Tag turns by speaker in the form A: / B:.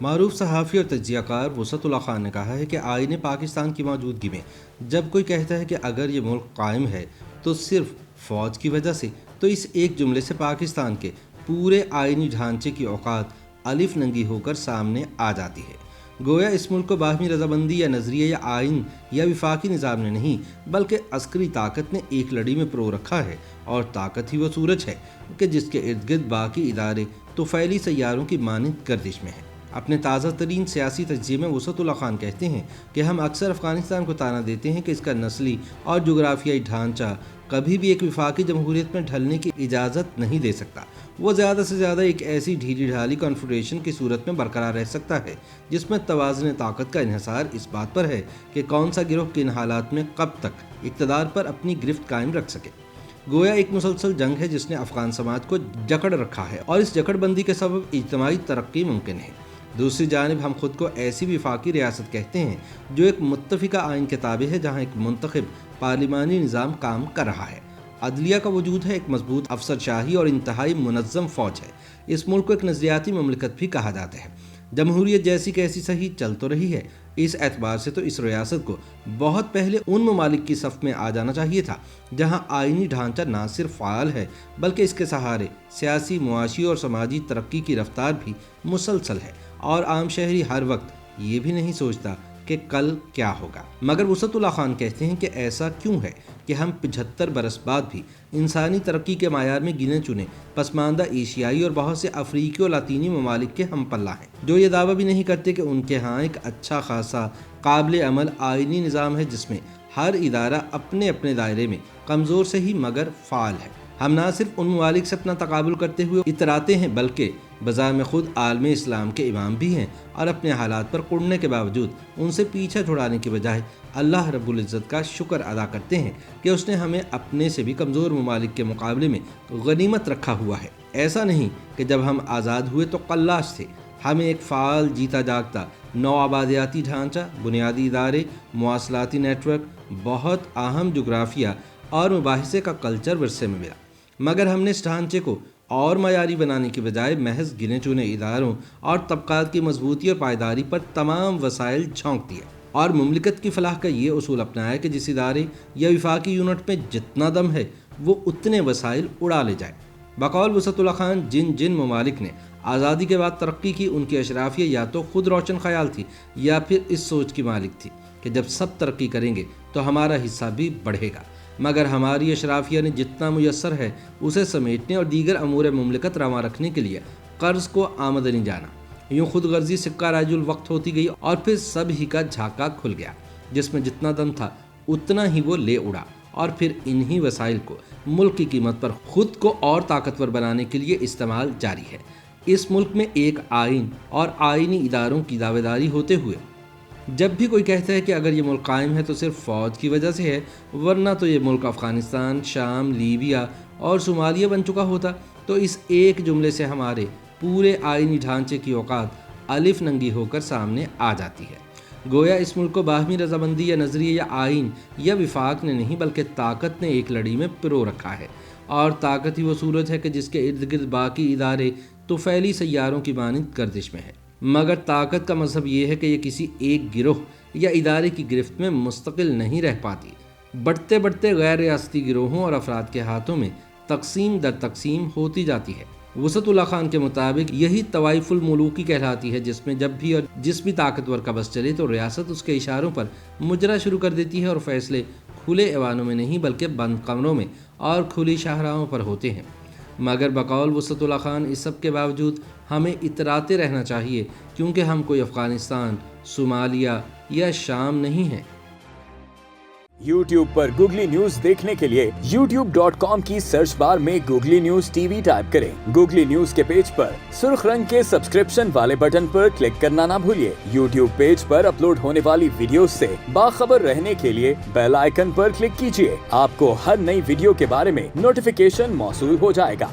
A: معروف صحافی اور تجزیہ کار وسعت اللہ خان نے کہا ہے کہ آئین پاکستان کی موجودگی میں جب کوئی کہتا ہے کہ اگر یہ ملک قائم ہے تو صرف فوج کی وجہ سے، تو اس ایک جملے سے پاکستان کے پورے آئینی ڈھانچے کی اوقات الف ننگی ہو کر سامنے آ جاتی ہے۔ گویا اس ملک کو باہمی رضامندی یا نظریہ یا آئین یا وفاقی نظام نے نہیں بلکہ عسکری طاقت نے ایک لڑی میں پرو رکھا ہے، اور طاقت ہی وہ سورج ہے کہ جس کے ارد گرد باقی ادارے طفیلی سیاروں کی مانند گردش میں ہیں۔ اپنے تازہ ترین سیاسی تجزیے میں وسعت اللہ خان کہتے ہیں کہ ہم اکثر افغانستان کو طعنہ دیتے ہیں کہ اس کا نسلی اور جغرافیائی ڈھانچہ کبھی بھی ایک وفاقی جمہوریت میں ڈھلنے کی اجازت نہیں دے سکتا۔ وہ زیادہ سے زیادہ ایک ایسی ڈھیلی ڈھالی کنفیڈریشن کی صورت میں برقرار رہ سکتا ہے جس میں توازن طاقت کا انحصار اس بات پر ہے کہ کون سا گروہ کن حالات میں کب تک اقتدار پر اپنی گرفت قائم رکھ سکے۔ گویا ایک مسلسل جنگ ہے جس نے افغان سماج کو جکڑ رکھا ہے، اور اس جکڑ بندی کے سبب اجتماعی ترقی ممکن ہے۔ دوسری جانب ہم خود کو ایسی وفاقی ریاست کہتے ہیں جو ایک متفقہ آئین کے تابع ہے، جہاں ایک منتخب پارلیمانی نظام کام کر رہا ہے، عدلیہ کا وجود ہے، ایک مضبوط افسر شاہی اور انتہائی منظم فوج ہے۔ اس ملک کو ایک نظریاتی مملکت بھی کہا جاتا ہے۔ جمہوریت جیسی کیسی صحیح چل تو رہی ہے۔ اس اعتبار سے تو اس ریاست کو بہت پہلے ان ممالک کی صف میں آ جانا چاہیے تھا جہاں آئینی ڈھانچہ نہ صرف فعال ہے بلکہ اس کے سہارے سیاسی، معاشی اور سماجی ترقی کی رفتار بھی مسلسل ہے، اور عام شہری ہر وقت یہ بھی نہیں سوچتا کہ کل کیا ہوگا۔ مگر وسعت اللہ خان کہتے ہیں کہ ایسا کیوں ہے کہ ہم 75 برس بعد بھی انسانی ترقی کے معیار میں گنے چنے پسماندہ ایشیائی اور بہت سے افریقی اور لاطینی ممالک کے ہم پلہ ہیں، جو یہ دعویٰ بھی نہیں کرتے کہ ان کے ہاں ایک اچھا خاصا قابل عمل آئینی نظام ہے جس میں ہر ادارہ اپنے اپنے دائرے میں کمزور سے ہی مگر فعال ہے۔ ہم نہ صرف ان ممالک سے اپنا تقابل کرتے ہوئے اتراتے ہیں بلکہ بذات خود عالم اسلام کے امام بھی ہیں، اور اپنے حالات پر کڑنے کے باوجود ان سے پیچھا چھڑانے کی بجائے اللہ رب العزت کا شکر ادا کرتے ہیں کہ اس نے ہمیں اپنے سے بھی کمزور ممالک کے مقابلے میں غنیمت رکھا ہوا ہے۔ ایسا نہیں کہ جب ہم آزاد ہوئے تو قلاش تھے، ہمیں ایک فعال جیتا جاگتا نو آبادیاتی ڈھانچہ، بنیادی ادارے، مواصلاتی نیٹ ورک، بہت اہم جغرافیہ اور مباحثے کا کلچر ورثے میں ملا، مگر ہم نے اس ڈھانچے کو اور معیاری بنانے کی بجائے محض گنے چنے اداروں اور طبقات کی مضبوطی اور پائیداری پر تمام وسائل جھونک دیے، اور مملکت کی فلاح کا یہ اصول اپنایا کہ جس ادارے یا وفاقی یونٹ میں جتنا دم ہے وہ اتنے وسائل اڑا لے جائے۔ بقول وسعت اللہ خان جن ممالک نے آزادی کے بعد ترقی کی ان کی اشرافیہ یا تو خود روشن خیال تھی یا پھر اس سوچ کی مالک تھی کہ جب سب ترقی کریں گے تو ہمارا حصہ بھی بڑھے گا، مگر ہماری اشرافیہ نے جتنا میسر ہے اسے سمیٹنے اور دیگر امور مملکت رواں رکھنے کے لیے قرض کو آمدنی جانا، یوں خود غرضی سکہ رائج الوقت ہوتی گئی، اور پھر سب ہی کا جھاکا کھل گیا، جس میں جتنا دم تھا اتنا ہی وہ لے اڑا، اور پھر انہی وسائل کو ملک کی قیمت پر خود کو اور طاقتور بنانے کے لیے استعمال جاری ہے۔ اس ملک میں ایک آئین اور آئینی اداروں کی دعویداری ہوتے ہوئے جب بھی کوئی کہتا ہے کہ اگر یہ ملک قائم ہے تو صرف فوج کی وجہ سے ہے، ورنہ تو یہ ملک افغانستان، شام، لیبیا اور صومالیہ بن چکا ہوتا، تو اس ایک جملے سے ہمارے پورے آئینی ڈھانچے کی اوقات الف ننگی ہو کر سامنے آ جاتی ہے۔ گویا اس ملک کو باہمی رضامندی یا نظریہ یا آئین یا وفاق نے نہیں بلکہ طاقت نے ایک لڑی میں پرو رکھا ہے، اور طاقت ہی وہ سورج ہے کہ جس کے ارد گرد باقی ادارے طفیلی سیاروں کی مانند گردش میں ہے۔ مگر طاقت کا مذہب یہ ہے کہ یہ کسی ایک گروہ یا ادارے کی گرفت میں مستقل نہیں رہ پاتی، بڑھتے بڑھتے غیر ریاستی گروہوں اور افراد کے ہاتھوں میں تقسیم در تقسیم ہوتی جاتی ہے۔ وسعت اللہ خان کے مطابق یہی طوائف الملوکی کہلاتی ہے، جس میں جب بھی اور جس بھی طاقتور کا بس چلے تو ریاست اس کے اشاروں پر مجرا شروع کر دیتی ہے، اور فیصلے کھلے ایوانوں میں نہیں بلکہ بند کمروں میں اور کھلی شاہراہوں پر ہوتے ہیں۔ مگر بقول وسعت اللہ خان اس سب کے باوجود ہمیں اتراتے رہنا چاہیے، کیونکہ ہم کوئی افغانستان، صومالیہ یا شام نہیں ہیں۔
B: YouTube پر گوگلی نیوز دیکھنے کے لیے youtube.com کی سرچ بار میں googly news T V type کریں۔ گوگلی نیوز کے پیج پر سرخ رنگ کے سبسکرپشن والے بٹن پر کلک کرنا نہ بھولیے۔ YouTube پیج پر اپلوڈ ہونے والی ویڈیوز سے باخبر رہنے کے لیے بیل آئیکن پر کلک کیجیے۔ آپ کو ہر نئی ویڈیو کے بارے میں نوٹیفیکیشن موصول ہو جائے گا۔